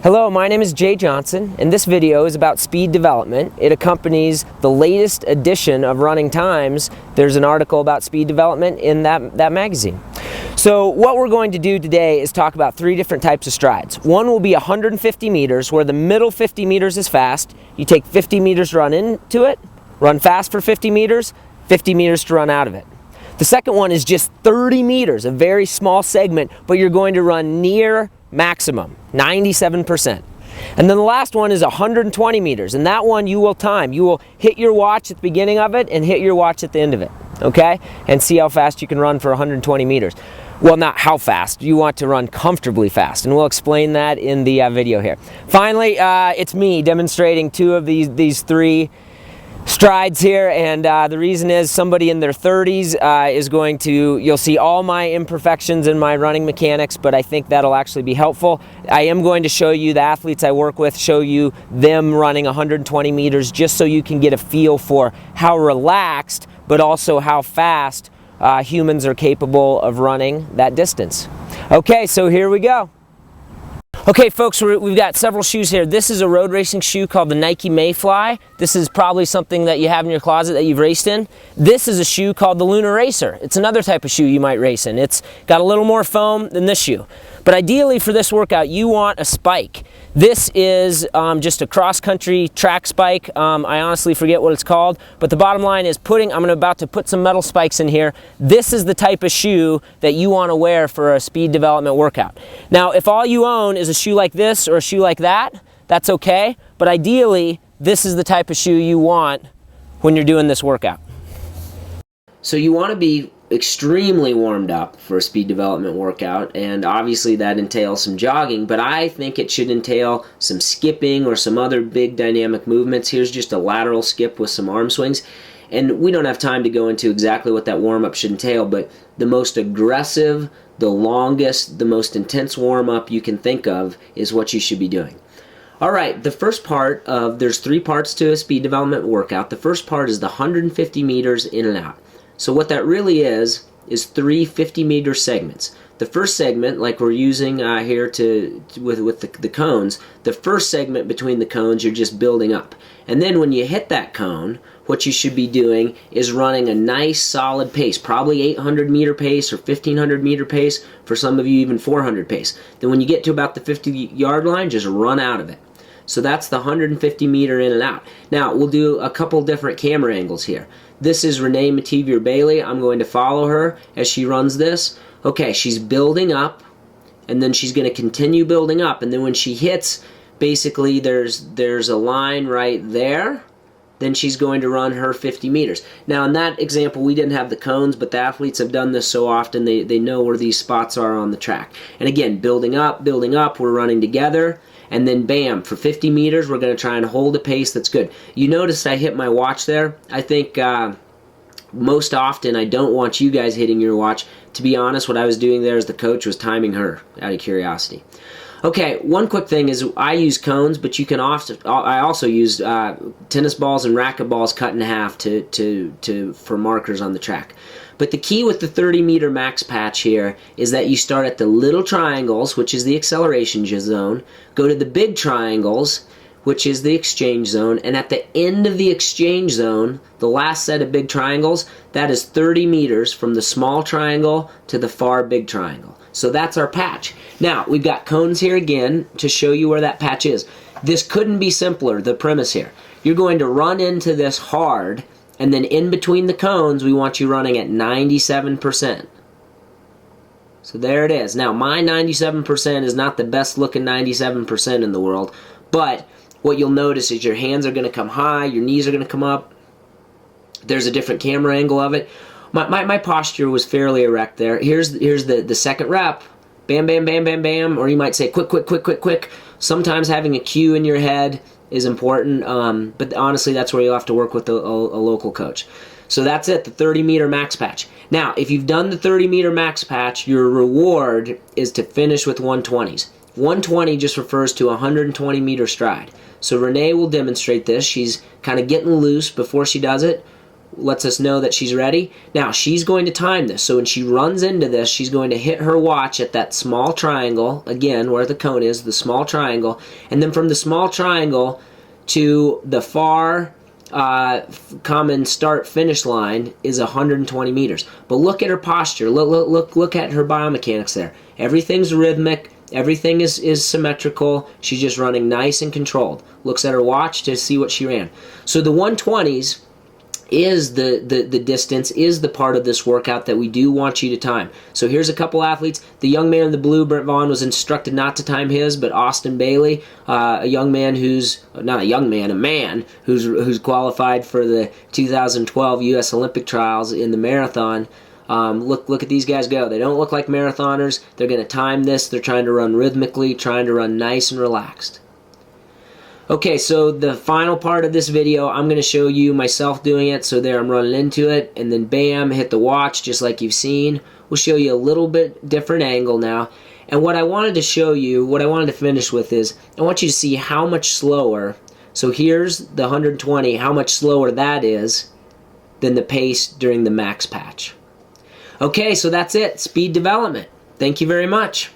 Hello, my name is Jay Johnson, and this video is about speed development. It accompanies the latest edition of Running Times. There's an article about speed development in that magazine. So what we're going to do today is talk about three different types of strides. One will be 150 meters, where the middle 50 meters is fast. You take 50 meters to run into it, run fast for 50 meters, 50 meters to run out of it. The second one is just 30 meters, a very small segment, but you're going to run near maximum, 97%. And then the last one is 120 meters, and that one you will time. You will hit your watch at the beginning of it and hit your watch at the end of it, okay? And see how fast you can run for 120 meters. Well, not how fast. You want to run comfortably fast, and we'll explain that in the video here. Finally, it's me demonstrating two of these three strides here, and the reason is somebody in their 30s is going to, you'll see all my imperfections in my running mechanics, but I think that'll actually be helpful. I am going to show you the athletes I work with, show you them running 120 meters, just so you can get a feel for how relaxed, but also how fast humans are capable of running that distance. Okay, so here we go. Okay folks, we've got several shoes here. This is a road racing shoe called the Nike Mayfly. This is probably something that you have in your closet that you've raced in. This is a shoe called the Lunar Racer. It's another type of shoe you might race in. It's got a little more foam than this shoe. But ideally for this workout, you want a spike. This is just a cross-country track spike. I honestly forget what it's called, but the bottom line is I'm about to put some metal spikes in here. This is the type of shoe that you want to wear for a speed development workout. Now, if all you own is a shoe like this or a shoe like that, that's okay, but ideally, this is the type of shoe you want when you're doing this workout. So you want to be extremely warmed up for a speed development workout, and obviously that entails some jogging, but I think it should entail some skipping or some other big dynamic movements. Here's just a lateral skip with some arm swings, and we don't have time to go into exactly what that warm-up should entail, but the most aggressive, the longest, the most intense warm-up you can think of is what you should be doing. Alright, the first part there's three parts to a speed development workout. The first part is the 150 meters in and out. So what that really is three 50-meter segments. The first segment, like we're using here with the cones, the first segment between the cones you're just building up. And then when you hit that cone, what you should be doing is running a nice solid pace, probably 800-meter pace or 1,500-meter pace, for some of you even 400 pace. Then when you get to about the 50-yard line, just run out of it. So that's the 150-meter in and out. Now, we'll do a couple different camera angles here. This is Renee Mativier-Bailey. I'm going to follow her as she runs this. Okay, she's building up, and then she's going to continue building up, and then when she hits, basically there's a line right there, then she's going to run her 50 meters. Now, in that example, we didn't have the cones, but the athletes have done this so often, they know where these spots are on the track. And again, building up, we're running together, and then bam, for 50 meters, we're going to try and hold a pace that's good. You noticed I hit my watch there. I think most often I don't want you guys hitting your watch. To be honest, what I was doing there as the coach was timing her, out of curiosity. Okay, one quick thing is I use cones, but you can I also use tennis balls and racket balls cut in half for markers on the track. But the key with the 30-meter max patch here is that you start at the little triangles, which is the acceleration zone, go to the big triangles, which is the exchange zone, and at the end of the exchange zone, the last set of big triangles, that is 30 meters from the small triangle to the far big triangle. So that's our patch. Now, we've got cones here again to show you where that patch is. This couldn't be simpler, the premise here. You're going to run into this hard, and then in between the cones, we want you running at 97%. So there it is. Now, my 97% is not the best looking 97% in the world, but what you'll notice is your hands are going to come high, your knees are going to come up. There's a different camera angle of it. My posture was fairly erect there. Here's the second rep. Bam, bam, bam, bam, bam. Or you might say quick, quick, quick, quick, quick. Sometimes having a cue in your head is important, but honestly that's where you'll have to work with a local coach. So that's it, the 30-meter max patch. Now, if you've done the 30-meter max patch, your reward is to finish with 120s. 120 just refers to a 120-meter stride. So Renee will demonstrate this. She's kind of getting loose before she does it. lets us know that she's ready. Now she's going to time this, so when she runs into this, she's going to hit her watch at that small triangle, again where the cone is, the small triangle, and then from the small triangle to the far common start finish line is 120 meters. But look at her posture, look at her biomechanics there. Everything's rhythmic, everything is symmetrical, she's just running nice and controlled. Looks at her watch to see what she ran. So the 120s is the distance, is the part of this workout that we do want you to time. So here's a couple athletes. The young man in the blue, Brent Vaughn, was instructed not to time his, but Austin Bailey, a young man who's, not a young man, a man who's qualified for the 2012 U.S. Olympic trials in the marathon. Look at these guys go. They don't look like marathoners. They're going to time this. They're trying to run rhythmically, trying to run nice and relaxed. Okay, so the final part of this video, I'm going to show you myself doing it. So there, I'm running into it, and then bam, hit the watch just like you've seen. We'll show you a little bit different angle now. And what I wanted to show you, what I wanted to finish with is, I want you to see how much slower, so here's the 120, how much slower that is than the pace during the max patch. Okay, so that's it, speed development. Thank you very much.